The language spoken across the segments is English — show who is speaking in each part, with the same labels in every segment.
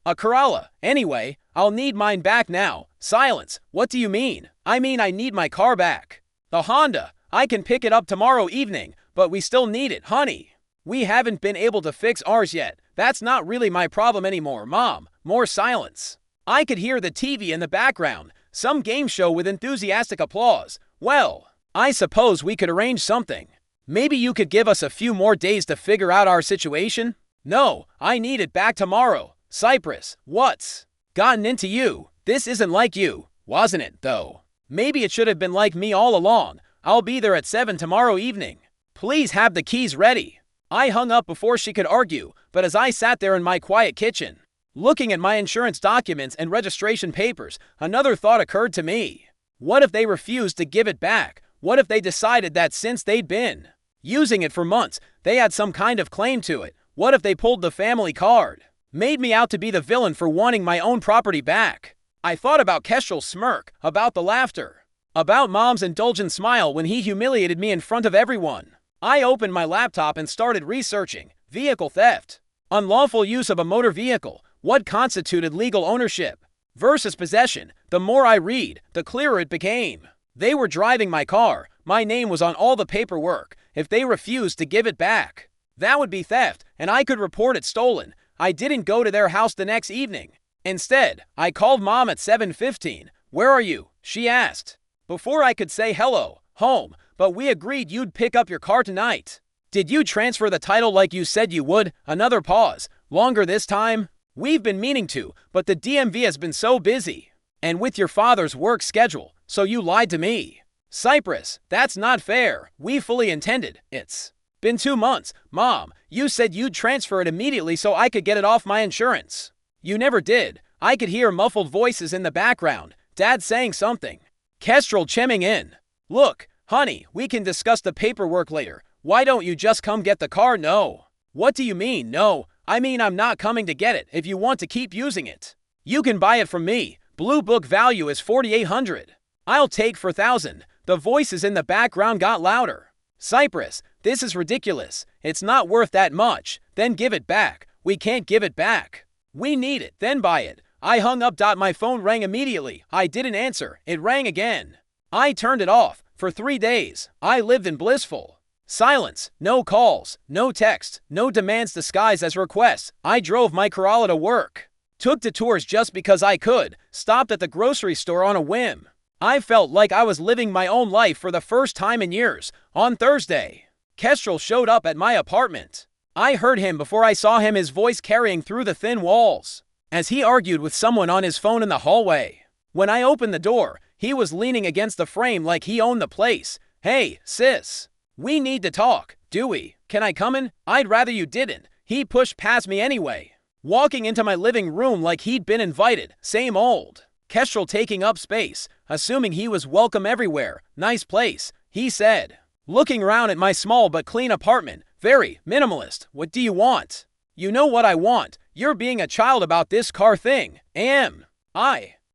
Speaker 1: A Corolla. Anyway, I'll need mine back now. Silence. What do you mean? I mean I need my car back. The Honda. I can pick it up tomorrow evening, but we still need it, honey. We haven't been able to fix ours yet. That's not really my problem anymore, Mom. More silence. I could hear the TV in the background. Some game show with enthusiastic applause. Well, I suppose we could arrange something. Maybe you could give us a few more days to figure out our situation? No, I need it back tomorrow. Cypress, what's gotten into you? This isn't like you, wasn't it, though? Maybe it should have been like me all along. I'll be there at 7 tomorrow evening. Please have the keys ready. I hung up before she could argue, but as I sat there in my quiet kitchen, looking at my insurance documents and registration papers, another thought occurred to me. What if they refused to give it back? What if they decided that since they'd been using it for months, they had some kind of claim to it? What if they pulled the family card? Made me out to be the villain for wanting my own property back. I thought about Kestrel's smirk, about the laughter, about Mom's indulgent smile when he humiliated me in front of everyone. I opened my laptop and started researching vehicle theft, unlawful use of a motor vehicle, what constituted legal ownership versus possession. The more I read, the clearer it became. They were driving my car. My name was on all the paperwork. If they refused to give it back, that would be theft, and I could report it stolen. I didn't go to their house the next evening. Instead, I called Mom at 7:15. Where are you? She asked. Before I could say hello, home, but we agreed you'd pick up your car tonight. Did you transfer the title like you said you would? Another pause. Longer this time? We've been meaning to, but the DMV has been so busy. And with your father's work schedule, so you lied to me. Cypress, that's not fair. We fully intended. It's been 2 months. Mom, you said you'd transfer it immediately so I could get it off my insurance. You never did. I could hear muffled voices in the background. Dad saying something. Kestrel chiming in. Look, honey, we can discuss the paperwork later. Why don't you just come get the car? No. What do you mean, no? I mean I'm not coming to get it if you want to keep using it. You can buy it from me. Blue Book value is $4,800. I'll take $4,000. The voices in the background got louder. Cypress, this is ridiculous. It's not worth that much. Then give it back. We can't give it back. We need it, then buy it. I hung up. My phone rang immediately. I didn't answer. It rang again. I turned it off. For 3 days, I lived in blissful silence. No calls, no texts, no demands disguised as requests. I drove my Corolla to work. Took detours just because I could. Stopped at the grocery store on a whim. I felt like I was living my own life for the first time in years. On Thursday, Kestrel showed up at my apartment. I heard him before I saw him, his voice carrying through the thin walls, as he argued with someone on his phone in the hallway. When I opened the door, he was leaning against the frame like he owned the place. Hey, sis. We need to talk, do we? Can I come in? I'd rather you didn't. He pushed past me anyway, walking into my living room like he'd been invited. Same old. Kestrel taking up space, assuming he was welcome everywhere. Nice place, he said, looking around at my small but clean apartment. Very minimalist. What do you want? You know what I want. You're being a child about this car thing.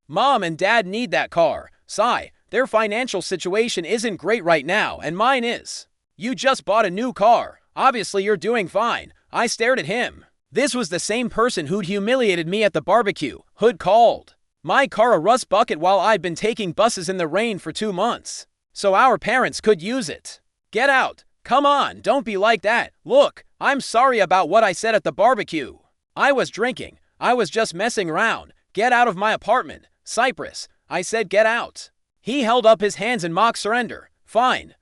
Speaker 1: Mom and Dad need that car. Sigh. Their financial situation isn't great right now, and mine is. You just bought a new car. Obviously you're doing fine. I stared at him. This was the same person who'd humiliated me at the barbecue. Hood called my car a rust bucket while I'd been taking buses in the rain for 2 months, so our parents could use it. Get out. Come on, don't be like that. Look, I'm sorry about what I said at the barbecue. I was drinking. I was just messing around. Get out of my apartment. Cypress, I said get out. He held up his hands in mock surrender. Fine.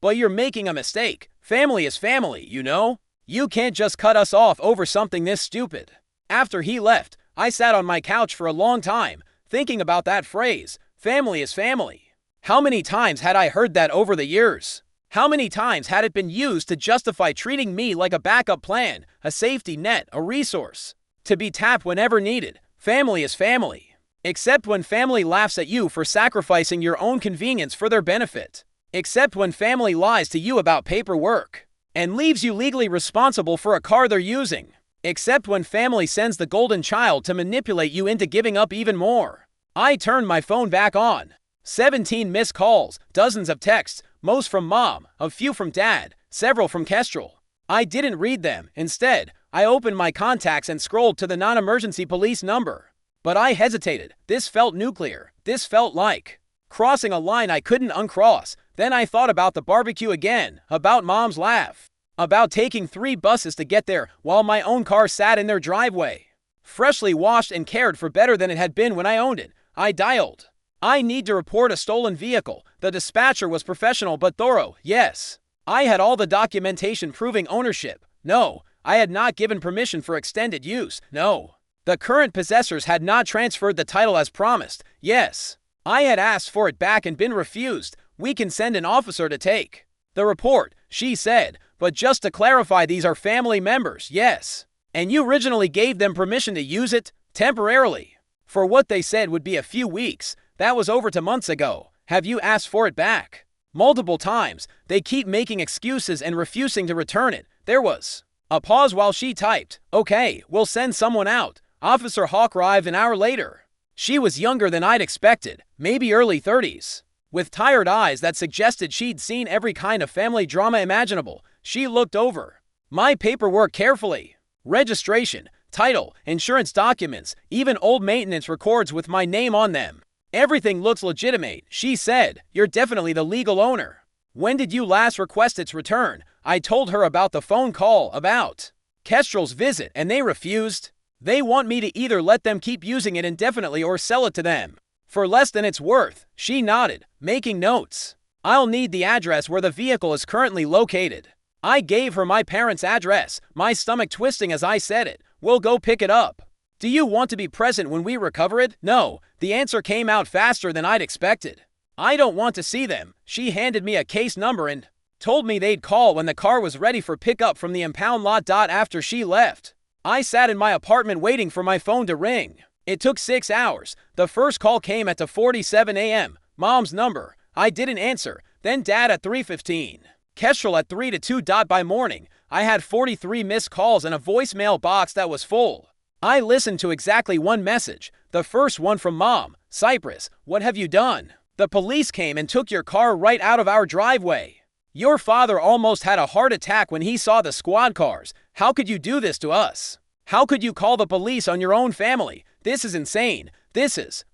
Speaker 1: But you're making a mistake. Family is family, you know? You can't just cut us off over something this stupid. After he left, I sat on my couch for a long time, thinking about that phrase. Family is family. How many times had I heard that over the years? How many times had it been used to justify treating me like a backup plan, a safety net, a resource, to be tapped whenever needed? Family is family. Except when family laughs at you for sacrificing your own convenience for their benefit. Except when family lies to you about paperwork and leaves you legally responsible for a car they're using. Except when family sends the golden child to manipulate you into giving up even more. I turned my phone back on. 17 missed calls, dozens of texts, most from Mom, a few from Dad, several from Kestrel. I didn't read them. Instead, I opened my contacts and scrolled to the non-emergency police number. But I hesitated. This felt nuclear. This felt like crossing a line I couldn't uncross. Then I thought about the barbecue again, about Mom's laugh, about taking 3 buses to get there while my own car sat in their driveway. Freshly washed and cared for better than it had been when I owned it. I dialed. I need to report a stolen vehicle. The dispatcher was professional but thorough. Yes. I had all the documentation proving ownership. No. I had not given permission for extended use. No. The current possessors had not transferred the title as promised. Yes. I had asked for it back and been refused. We can send an officer to take the report, she said, but just to clarify, these are family members. Yes. And you originally gave them permission to use it? Temporarily. For what they said would be a few weeks. That was over 2 months ago. Have you asked for it back? Multiple times. They keep making excuses and refusing to return it. There was a pause while she typed. Okay, we'll send someone out. Officer Hawk arrived an hour later. She was younger than I'd expected, maybe early 30s. With tired eyes that suggested she'd seen every kind of family drama imaginable, she looked over my paperwork carefully. Registration, title, insurance documents, even old maintenance records with my name on them. Everything looks legitimate, she said. You're definitely the legal owner. When did you last request its return? I told her about the phone call, about Kestrel's visit, and they refused. They want me to either let them keep using it indefinitely or sell it to them for less than it's worth. She nodded, making notes. I'll need the address where the vehicle is currently located. I gave her my parents' address, my stomach twisting as I said it. We'll go pick it up. Do you want to be present when we recover it? No. The answer came out faster than I'd expected. I don't want to see them. She handed me a case number and told me they'd call when the car was ready for pickup from the impound lot. After she left, I sat in my apartment waiting for my phone to ring. It took 6 hours. The first call came at 2:47 a.m. Mom's number. I didn't answer. Then Dad at 3:15. Kestrel at 3 to 2. By morning, I had 43 missed calls and a voicemail box that was full. I listened to exactly one message. The first one from Mom. Cypress, what have you done? The police came and took your car right out of our driveway. Your father almost had a heart attack when he saw the squad cars. How could you do this to us? How could you call the police on your own family? This is insane.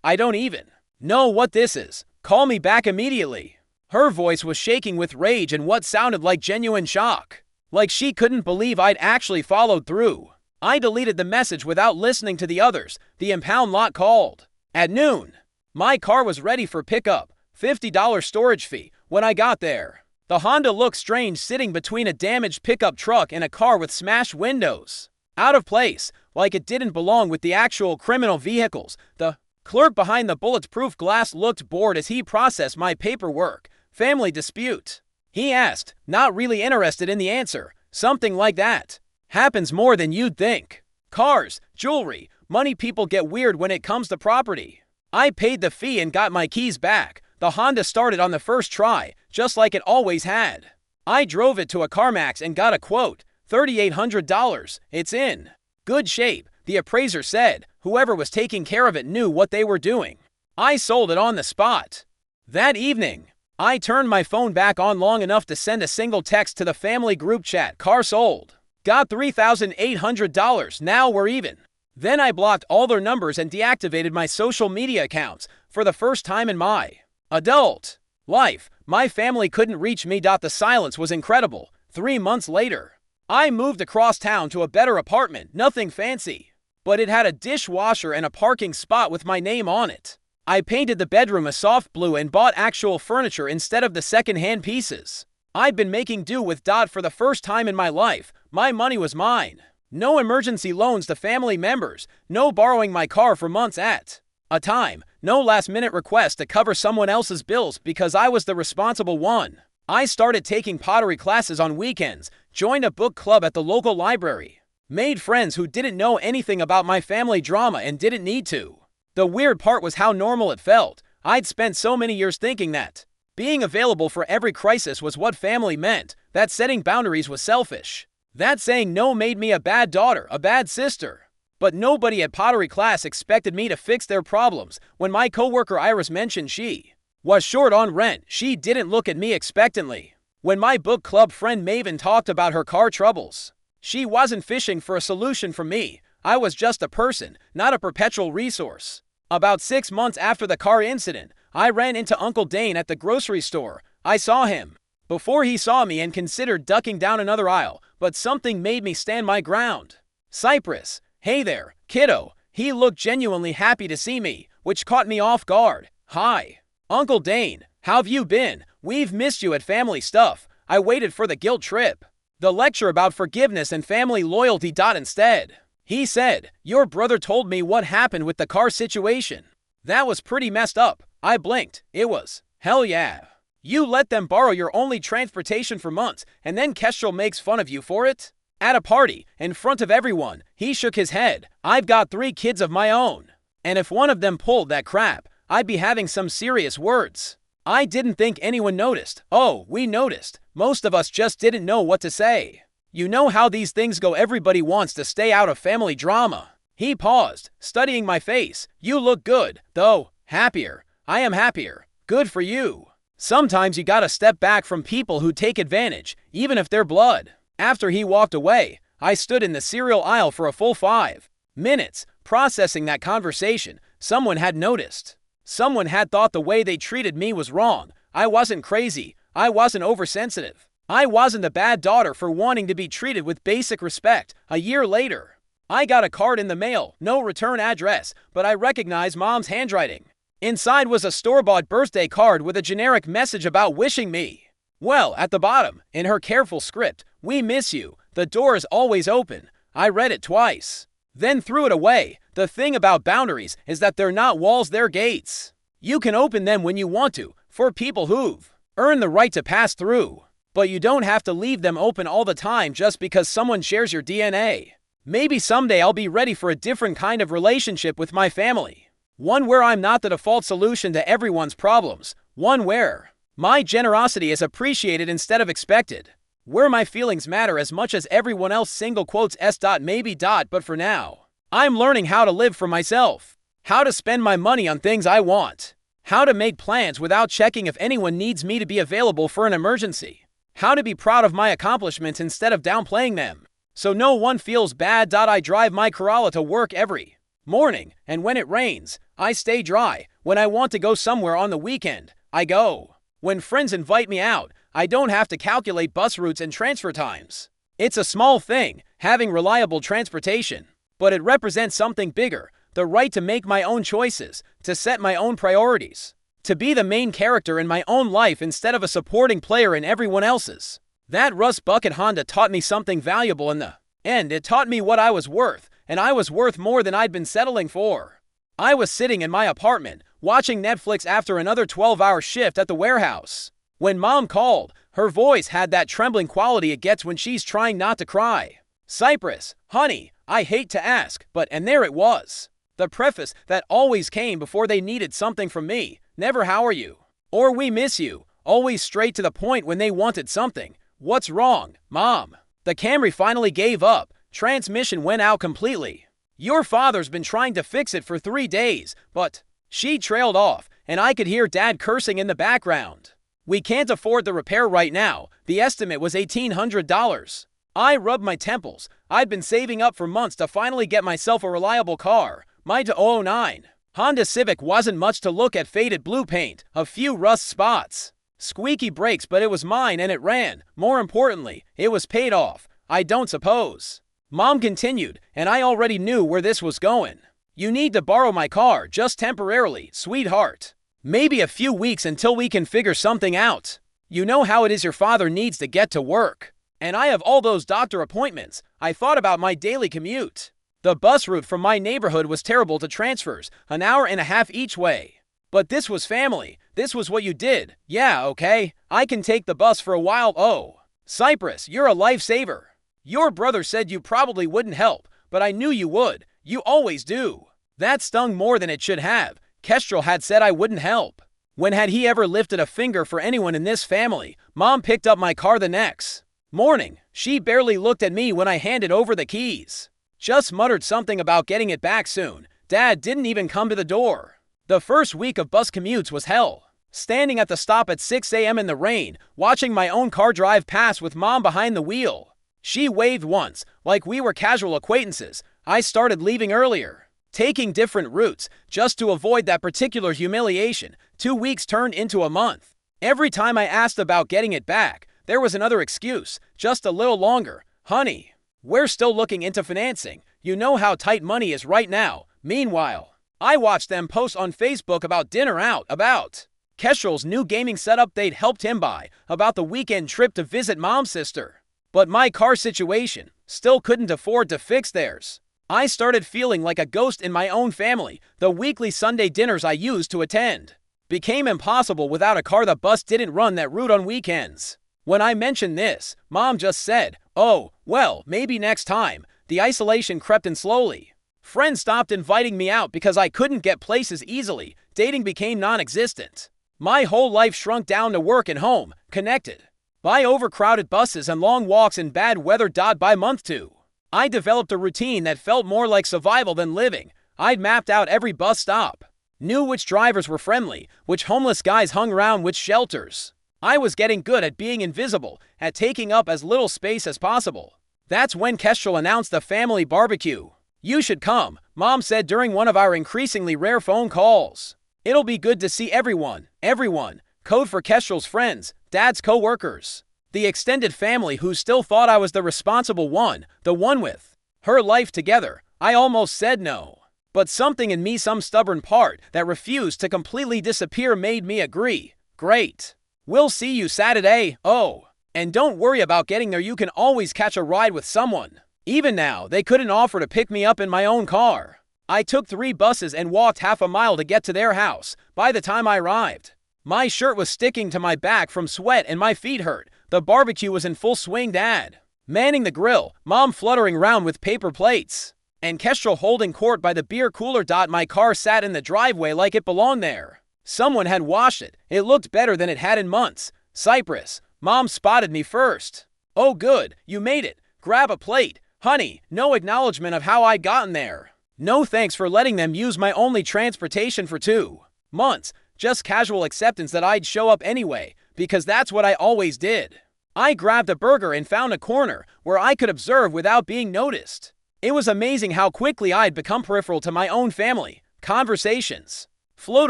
Speaker 1: I don't even know what this is. Call me back immediately. Her voice was shaking with rage and what sounded like genuine shock. Like she couldn't believe I'd actually followed through. I deleted the message without listening to the others. The impound lot called. At noon. My car was ready for pickup. $50 storage fee when I got there. The Honda looked strange sitting between a damaged pickup truck and a car with smashed windows. Out of place, like it didn't belong with the actual criminal vehicles. The clerk behind the bulletproof glass looked bored as he processed my paperwork. Family dispute. He asked, not really interested in the answer. Something like that. Happens more than you'd think. Cars, jewelry, money. People get weird when it comes to property. I paid the fee and got my keys back. The Honda started on the first try, just like it always had. I drove it to a CarMax and got a quote. $3,800. It's in good shape, the appraiser said. Whoever was taking care of it knew what they were doing. I sold it on the spot. That evening, I turned my phone back on long enough to send a single text to the family group chat. Car sold. Got $3,800. Now we're even. Then I blocked all their numbers and deactivated my social media accounts for the first time in my adult life. My family couldn't reach me. The silence was incredible. 3 months later, I moved across town to a better apartment. Nothing fancy, but it had a dishwasher and a parking spot with my name on it. I painted the bedroom a soft blue and bought actual furniture instead of the second-hand pieces I'd been making do with. For the first time in my life, my money was mine. No emergency loans to family members. No borrowing my car for months at a time. No last-minute request to cover someone else's bills because I was the responsible one. I started taking pottery classes on weekends, joined a book club at the local library, made friends who didn't know anything about my family drama and didn't need to. The weird part was how normal it felt. I'd spent so many years thinking that being available for every crisis was what family meant, that setting boundaries was selfish, that saying no made me a bad daughter, a bad sister. But nobody at pottery class expected me to fix their problems. When my coworker Iris mentioned she was short on rent, she didn't look at me expectantly. When my book club friend Maven talked about her car troubles, She wasn't fishing for a solution from me. I was just a person, not a perpetual resource. About 6 months after the car incident, I ran into Uncle Dane at the grocery store. I saw him before he saw me and considered ducking down another aisle, but something made me stand my ground. Cypress, hey there, kiddo. He looked genuinely happy to see me, which caught me off guard. Hi. Uncle Dane, how've you been? We've missed you at family stuff. I waited for the guilt trip. The lecture about forgiveness and family loyalty. Instead, he said, your brother told me what happened with the car situation. That was pretty messed up. I blinked. It was. Hell yeah. You let them borrow your only transportation for months, and then Kestrel makes fun of you for it? At a party, in front of everyone, he shook his head. I've got 3 kids of my own. And if one of them pulled that crap, I'd be having some serious words. I didn't think anyone noticed. Oh, we noticed. Most of us just didn't know what to say. You know how these things go. Everybody wants to stay out of family drama. He paused, studying my face. You look good, though. Happier. I am happier. Good for you. Sometimes you gotta step back from people who take advantage, even if they're blood. After he walked away, I stood in the cereal aisle for a full 5 minutes, processing that conversation. Someone had noticed. Someone had thought the way they treated me was wrong. I wasn't crazy. I wasn't oversensitive. I wasn't a bad daughter for wanting to be treated with basic respect. A year later, I got a card in the mail, no return address, but I recognized Mom's handwriting. Inside was a store-bought birthday card with a generic message about wishing me well. At the bottom, in her careful script, we miss you. The door is always open. I read it twice, then threw it away. The thing about boundaries is that they're not walls, they're gates. You can open them when you want to, for people who've earned the right to pass through. But you don't have to leave them open all the time just because someone shares your DNA. Maybe someday I'll be ready for a different kind of relationship with my family. One where I'm not the default solution to everyone's problems. One where my generosity is appreciated instead of expected. Where my feelings matter as much as everyone else. Single quotes s. Maybe. But for now, I'm learning how to live for myself. How to spend my money on things I want. How to make plans without checking if anyone needs me to be available for an emergency. How to be proud of my accomplishments instead of downplaying them, so no one feels bad. I drive my Corolla to work every morning, and when it rains, I stay dry. When I want to go somewhere on the weekend, I go. When friends invite me out, I don't have to calculate bus routes and transfer times. It's a small thing, having reliable transportation, but it represents something bigger, the right to make my own choices, to set my own priorities. To be the main character in my own life instead of a supporting player in everyone else's. That rust bucket Honda taught me something valuable in the end. It taught me what I was worth, and I was worth more than I'd been settling for. I was sitting in my apartment, watching Netflix after another 12-hour shift at the warehouse, when Mom called. Her voice had that trembling quality it gets when she's trying not to cry. Cypress, honey, I hate to ask, but and there it was. The preface that always came before they needed something from me. Never how are you? Or we miss you. Always straight to the point when they wanted something. What's wrong, Mom? The Camry finally gave up. Transmission went out completely. Your father's been trying to fix it for 3 days, but she trailed off, and I could hear Dad cursing in the background. We can't afford the repair right now. The estimate was $1,800. I rubbed my temples. I'd been saving up for months to finally get myself a reliable car. My 2009 Honda Civic wasn't much to look at. Faded blue paint, a few rust spots, squeaky brakes, but it was mine and it ran. More importantly, it was paid off. I don't suppose. Mom continued, and I already knew where this was going. You need to borrow my car, just temporarily, sweetheart. Maybe a few weeks until we can figure something out. You know how it is, your father needs to get to work. And I have all those doctor appointments. I thought about my daily commute. The bus route from my neighborhood was terrible to transfers, an hour and a half each way. But this was family. This was what you did. Yeah, okay. I can take the bus for a while. Oh, Cypress, you're a lifesaver. Your brother said you probably wouldn't help, but I knew you would. You always do. That stung more than it should have. Kestrel had said I wouldn't help. When had he ever lifted a finger for anyone in this family? Mom picked up my car the next morning. She barely looked at me when I handed over the keys. Just muttered something about getting it back soon. Dad didn't even come to the door. The first week of bus commutes was hell. Standing at the stop at 6 a.m. in the rain, watching my own car drive past with Mom behind the wheel. She waved once, like we were casual acquaintances. I started leaving earlier, taking different routes, just to avoid that particular humiliation. 2 weeks turned into a month. Every time I asked about getting it back, there was another excuse, just a little longer. Honey, we're still looking into financing. You know how tight money is right now. Meanwhile, I watched them post on Facebook about dinner out, about Kestrel's new gaming setup they'd helped him buy, about the weekend trip to visit mom's sister. But my car situation still couldn't afford to fix theirs. I started feeling like a ghost in my own family. The weekly Sunday dinners I used to attend became impossible without a car. The bus didn't run that route on weekends. When I mentioned this, Mom just said, "Oh, well, maybe next time." The isolation crept in slowly. Friends stopped inviting me out because I couldn't get places easily. Dating became non-existent. My whole life shrunk down to work and home, connected by overcrowded buses and long walks in bad weather. By month 2, I developed a routine that felt more like survival than living. I'd mapped out every bus stop, knew which drivers were friendly, which homeless guys hung around which shelters. I was getting good at being invisible, at taking up as little space as possible. That's when Kestrel announced the family barbecue. "You should come," Mom said during one of our increasingly rare phone calls. "It'll be good to see everyone." Everyone, code for Kestrel's friends, Dad's co-workers, the extended family who still thought I was the responsible one, the one with her life together. I almost said no. But something in me, some stubborn part that refused to completely disappear, made me agree. "Great. We'll see you Saturday. Oh, and don't worry about getting there. You can always catch a ride with someone." Even now, they couldn't offer to pick me up in my own car. I took 3 buses and walked half a mile to get to their house. By the time I arrived, my shirt was sticking to my back from sweat and my feet hurt. The barbecue was in full swing. Dad manning the grill, Mom fluttering around with paper plates, and Kestrel holding court by the beer cooler. My car sat in the driveway like it belonged there. Someone had washed it. It looked better than it had in months. Cypress, Mom spotted me first. "Oh good, you made it. Grab a plate." Honey, no acknowledgement of how I'd gotten there. No thanks for letting them use my only transportation for 2 months. Just casual acceptance that I'd show up anyway, because that's what I always did. I grabbed a burger and found a corner where I could observe without being noticed. It was amazing how quickly I'd become peripheral to my own family. Conversations flowed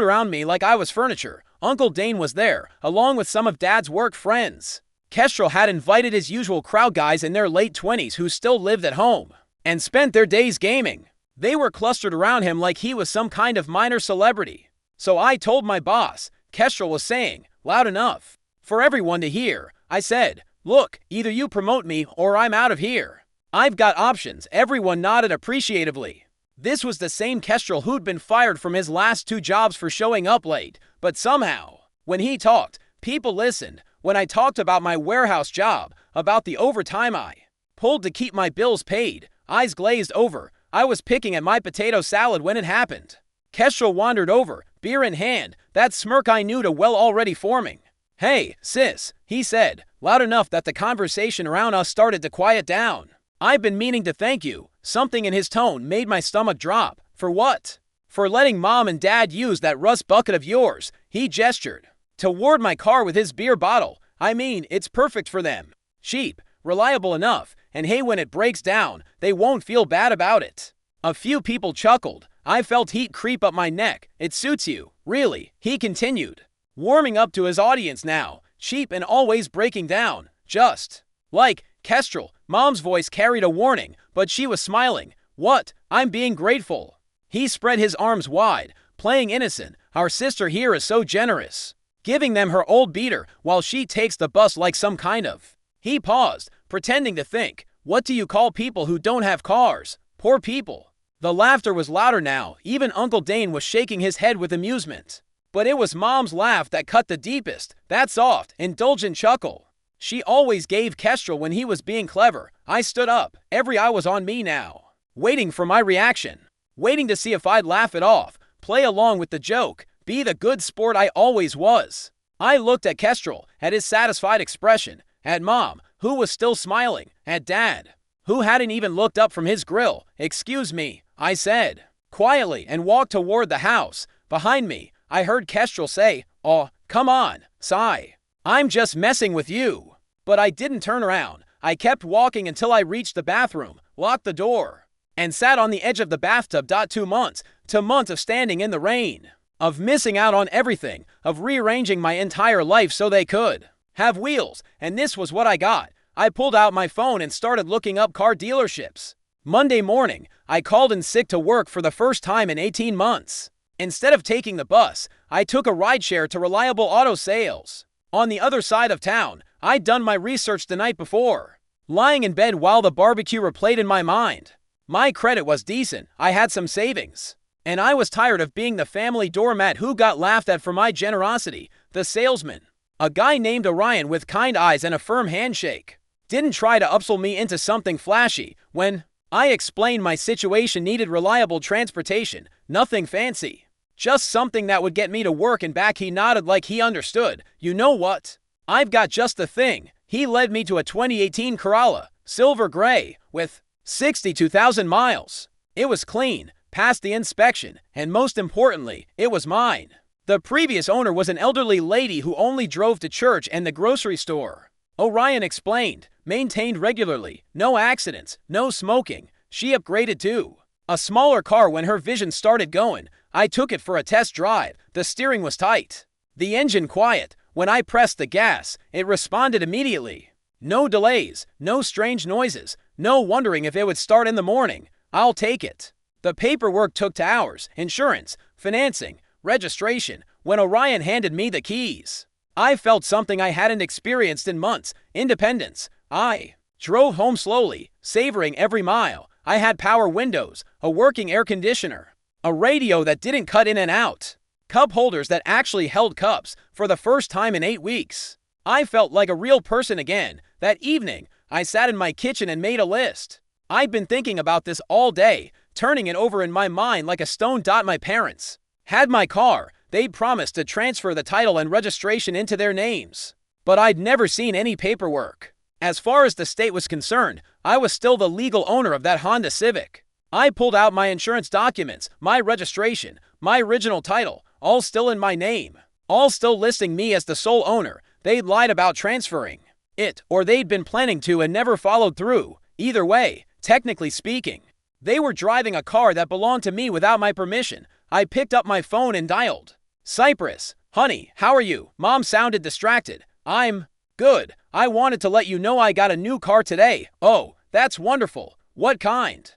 Speaker 1: around me like I was furniture. Uncle Dane was there, along with some of Dad's work friends. Kestrel had invited his usual crowd, guys in their late 20s who still lived at home and spent their days gaming. They were clustered around him like he was some kind of minor celebrity. So I told my boss, Kestrel was saying, loud enough for everyone to hear. I said, "Look, either you promote me or I'm out of here. I've got options." Everyone nodded appreciatively. This was the same Kestrel who'd been fired from his last 2 jobs for showing up late. But somehow, when he talked, people listened. When I talked about my warehouse job, about the overtime I pulled to keep my bills paid, eyes glazed over. I was picking at my potato salad when it happened. Kestrel wandered over, beer in hand, that smirk I knew too well already forming. "Hey, sis," he said, loud enough that the conversation around us started to quiet down. "I've been meaning to thank you." Something in his tone made my stomach drop. "For what?" "For letting Mom and Dad use that rust bucket of yours." He gestured toward my car with his beer bottle. "I mean, it's perfect for them. Cheap, reliable enough, and hey, when it breaks down, they won't feel bad about it." A few people chuckled. I felt heat creep up my neck. "It suits you, really," he continued, warming up to his audience now. "Cheap and always breaking down. Just like Kestrel." Mom's voice carried a warning, but she was smiling. "What? I'm being grateful." He spread his arms wide, playing innocent. "Our sister here is so generous, giving them her old beater while she takes the bus like some kind of..." He paused, pretending to think. "What do you call people who don't have cars? Poor people." The laughter was louder now. Even Uncle Dane was shaking his head with amusement. But it was Mom's laugh that cut the deepest. That soft, indulgent chuckle she always gave Kestrel when he was being clever. I stood up. Every eye was on me now, waiting for my reaction, waiting to see if I'd laugh it off, play along with the joke, be the good sport I always was. I looked at Kestrel, at his satisfied expression, at Mom, who was still smiling, at Dad, who hadn't even looked up from his grill. "Excuse me," I said quietly, and walked toward the house. Behind me, I heard Kestrel say, "Oh, come on, Cy. I'm just messing with you." But I didn't turn around. I kept walking until I reached the bathroom, locked the door, and sat on the edge of the bathtub. 2 months, 2 months of standing in the rain, of missing out on everything, of rearranging my entire life so they could have wheels, and this was what I got. I pulled out my phone and started looking up car dealerships. Monday morning, I called in sick to work for the first time in 18 months. Instead of taking the bus, I took a rideshare to Reliable Auto Sales. On the other side of town, I'd done my research the night before, lying in bed while the barbecue replayed in my mind. My credit was decent, I had some savings, and I was tired of being the family doormat who got laughed at for my generosity. The salesman, a guy named Orion with kind eyes and a firm handshake, didn't try to upsell me into something flashy. When I explained my situation needed reliable transportation, nothing fancy, just something that would get me to work and back, he nodded like he understood. You know what? I've got just the thing. He led me to a 2018 Corolla, silver gray, with 62,000 miles. It was clean, passed the inspection, and most importantly, it was mine. The previous owner was an elderly lady who only drove to church and the grocery store. Orion explained, maintained regularly, no accidents, no smoking. She upgraded to a smaller car when her vision started going. I took it for a test drive. The steering was tight, the engine quiet. When I pressed the gas, it responded immediately. No delays, no strange noises, no wondering if it would start in the morning. I'll take it. The paperwork took 2 hours, insurance, financing, registration. When Orion handed me the keys, I felt something I hadn't experienced in months: independence. I drove home slowly, savoring every mile. I had power windows, a working air conditioner, a radio that didn't cut in and out, cup holders that actually held cups. For the first time in 8 weeks, I felt like a real person again. That evening, I sat in my kitchen and made a list. I'd been thinking about this all day, turning it over in my mind like a stone. My parents had my car. They'd promised to transfer the title and registration into their names, but I'd never seen any paperwork. As far as the state was concerned, I was still the legal owner of that Honda Civic. I pulled out my insurance documents, my registration, my original title, all still in my name, all still listing me as the sole owner. They'd lied about transferring it, or they'd been planning to and never followed through. Either way, technically speaking, they were driving a car that belonged to me without my permission. I picked up my phone and dialed. Cypress. Honey, how are you? Mom sounded distracted. I'm good. I wanted to let you know I got a new car today. Oh, that's wonderful. What kind?